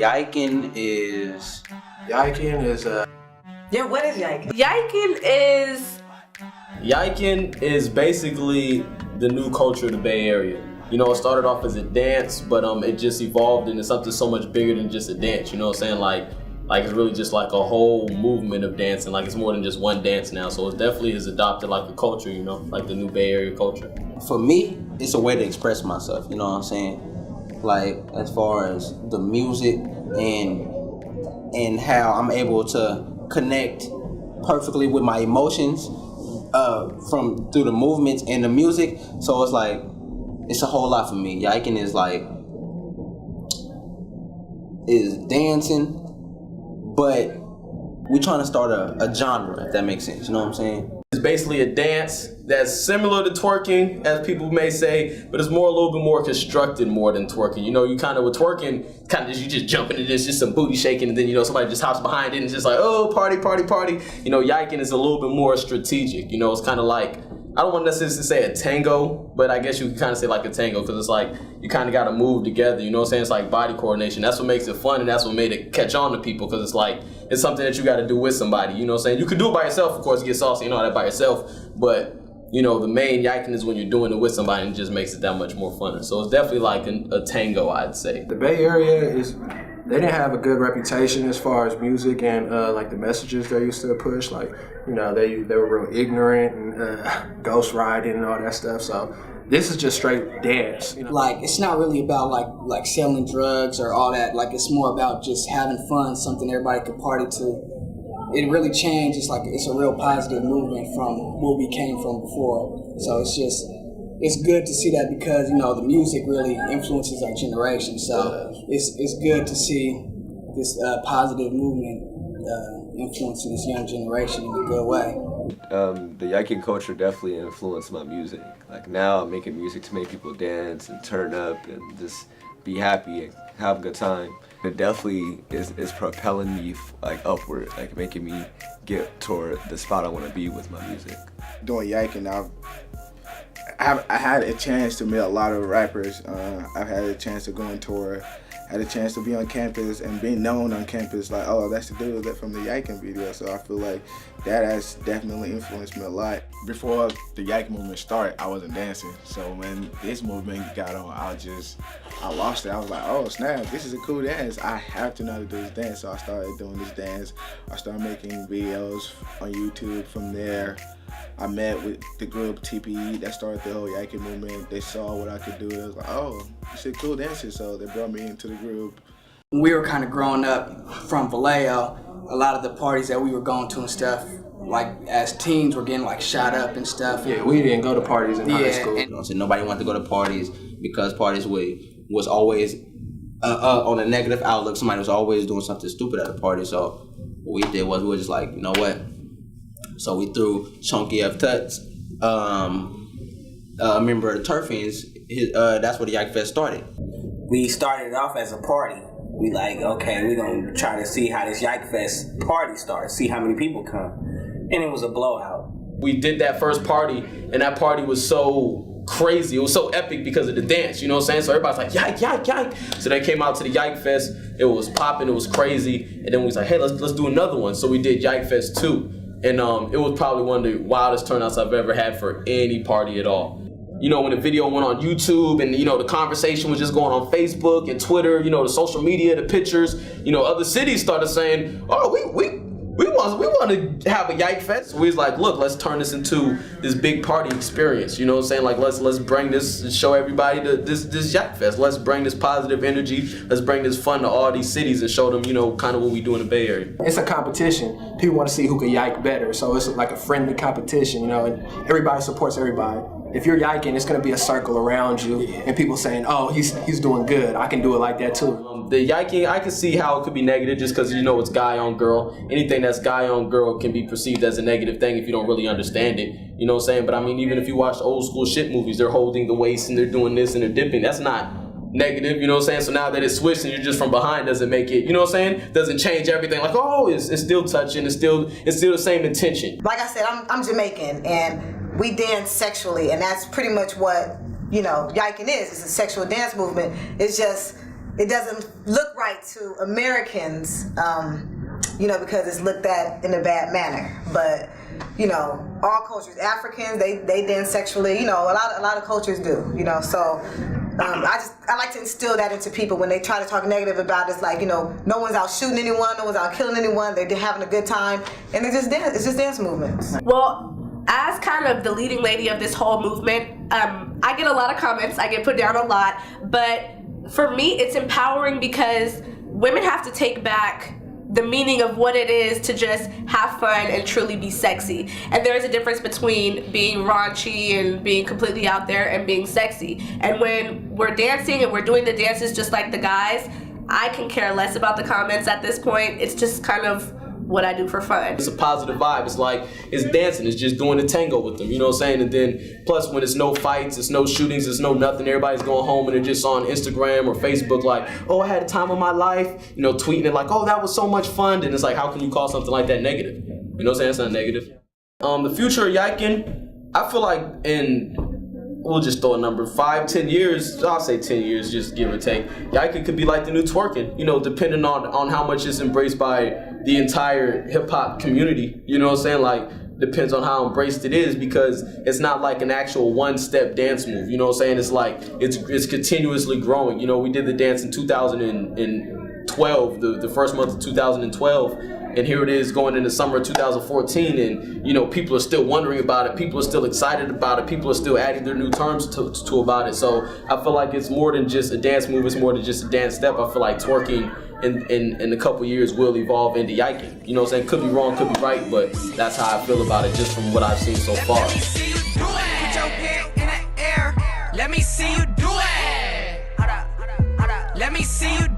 Yikin is... Yeah, what is Yikin? Yikin is basically the new culture of the Bay Area. You know, it started off as a dance, but it just evolved into something so much bigger than just a dance. You know what I'm saying? Like it's really just like a whole movement of dancing. Like it's more than just one dance now. So it definitely is adopted like a culture, you know, like the new Bay Area culture. For me, it's a way to express myself, you know what I'm saying? Like as far as the music and how I'm able to connect perfectly with my emotions through the movements and the music. So it's like, it's a whole lot for me. Yikin is dancing, but we trying to start a genre, if that makes sense. You know what I'm saying? It's basically a dance that's similar to twerking, as people may say, but it's a little bit more constructed more than twerking. You know, you kind of with twerking, you just jump into this, just some booty shaking, and then you know somebody just hops behind it and it's just like, oh, party, party, party. You know, Yikin is a little bit more strategic. You know, it's kind of like, I don't want necessarily to say a tango, but I guess you can kind of say like a tango, because it's like you kind of got to move together. You know what I'm saying? It's like body coordination. That's what makes it fun, and that's what made it catch on to people, because it's like it's something that you got to do with somebody. You know what I'm saying? You can do it by yourself, of course, get saucy and all that by yourself, but you know the main Yikin is when you're doing it with somebody, and it just makes it that much more fun. So it's definitely like a tango, I'd say. The Bay Area they didn't have a good reputation as far as music and like the messages they used to push. Like, you know, they were real ignorant and ghost riding and all that stuff. So this is just straight dance. You know? Like, it's not really about like selling drugs or all that. Like, it's more about just having fun, something everybody could party to. It really changed. It's a real positive movement from where we came from before. So it's good to see that, because, you know, the music really influences our generation. So it's good to see this positive movement influencing this young generation in a good way. The Yikin culture definitely influenced my music. Like now I'm making music to make people dance and turn up and just be happy and have a good time. It definitely is propelling me like upward, like making me get toward the spot I want to be with my music. Doing Yikin, I had a chance to meet a lot of rappers. I've had a chance to go on tour, had a chance to be on campus and being known on campus, like, oh, that's the dude that from the Yikin video. So I feel like that has definitely influenced me a lot. Before the Yikin movement started, I wasn't dancing. So when this movement got on, I lost it. I was like, oh snap, this is a cool dance. I have to know how to do this dance. So I started doing this dance. I started making videos on YouTube. From there, I met with the group TPE that started the whole Yikin movement. They saw what I could do. They was like, oh, you should cool dances. So they brought me into the group. When we were kind of growing up from Vallejo, a lot of the parties that we were going to and stuff, like as teens, were getting like shot up and stuff. Yeah, we didn't go to parties in high school. You know, so nobody wanted to go to parties because parties was always on a negative outlook. Somebody was always doing something stupid at a party. So what we did was we were just like, you know what? So we threw Chonky F. Tuts, a member of the Turfings. That's where the Yikin Fest started. We started off as a party. We like, okay, we're gonna try to see how this Yikin Fest party starts, see how many people come. And it was a blowout. We did that first party, and that party was so crazy. It was so epic because of the dance, you know what I'm saying? So everybody's like, yike, yike, yike. So they came out to the Yikin Fest. It was popping, it was crazy. And then we was like, hey, let's do another one. So we did Yikin Fest 2. And it was probably one of the wildest turnouts I've ever had for any party at all. You know, when the video went on YouTube and, you know, the conversation was just going on Facebook and Twitter, you know, the social media, the pictures, you know, other cities started saying, oh, we want to have a Yikin Fest. We was like, look, let's turn this into this big party experience. You know what I'm saying? Like, let's bring this and show everybody this Yikin Fest. Let's bring this positive energy. Let's bring this fun to all these cities and show them, you know, kind of what we do in the Bay Area. It's a competition. People want to see who can Yike better. So it's like a friendly competition, you know, and everybody supports everybody. If you're Yikin, it's going to be a circle around you, and people saying, oh, he's doing good. I can do it like that too. The Yikin, I can see how it could be negative just because, you know, it's guy on girl. Anything that's guy on girl can be perceived as a negative thing if you don't really understand it. You know what I'm saying? But I mean, even if you watch old school shit movies, they're holding the waist and they're doing this and they're dipping. That's not negative, you know what I'm saying? So now that it's switched and you're just from behind doesn't make it, you know what I'm saying? Doesn't change everything. Like, oh, it's still touching. It's still the same intention. Like I said, I'm Jamaican and we dance sexually, and that's pretty much what, you know, Yikin is. It's a sexual dance movement. It's just it doesn't look right to Americans, you know, because it's looked at in a bad manner. But, you know, all cultures, Africans, they dance sexually, you know, a lot of cultures do, you know, so I like to instill that into people when they try to talk negative about it. It's like, you know, no one's out shooting anyone, no one's out killing anyone, they're having a good time, and they just dance. It's just dance movements. Well, as kind of the leading lady of this whole movement, I get a lot of comments, I get put down a lot, but for me it's empowering because women have to take back the meaning of what it is to just have fun and truly be sexy. And there is a difference between being raunchy and being completely out there and being sexy. And when we're dancing and we're doing the dances just like the guys, I can care less about the comments at this point. It's just kind of what I do for fun. It's a positive vibe. It's like, it's dancing. It's just doing the tango with them, you know what I'm saying? And then, plus when it's no fights, it's no shootings, it's no nothing, everybody's going home and they're just on Instagram or Facebook like, oh, I had a time of my life, you know, tweeting it like, oh, that was so much fun. And it's like, how can you call something like that negative? You know what I'm saying? It's not negative. The future of Yikin, I feel like we'll just throw a number, 5-10 years, I'll say 10 years, just give or take. Yikin could be like the new twerking, you know, depending on how much it's embraced by the entire hip-hop community, you know what I'm saying? Like, depends on how embraced it is, because it's not like an actual one-step dance move, you know what I'm saying? It's like, it's continuously growing. You know, we did the dance in 2012, the first month of 2012, and here it is going into summer of 2014, and you know, people are still wondering about it, people are still excited about it, people are still adding their new terms to about it. So I feel like it's more than just a dance move, it's more than just a dance step. I feel like twerking in a couple years will evolve into Yikin. You know what I'm saying? Could be wrong, could be right, but that's how I feel about it just from what I've seen so far. Let me see you do it. Put your head in the air. Let me see you do it. Let me see you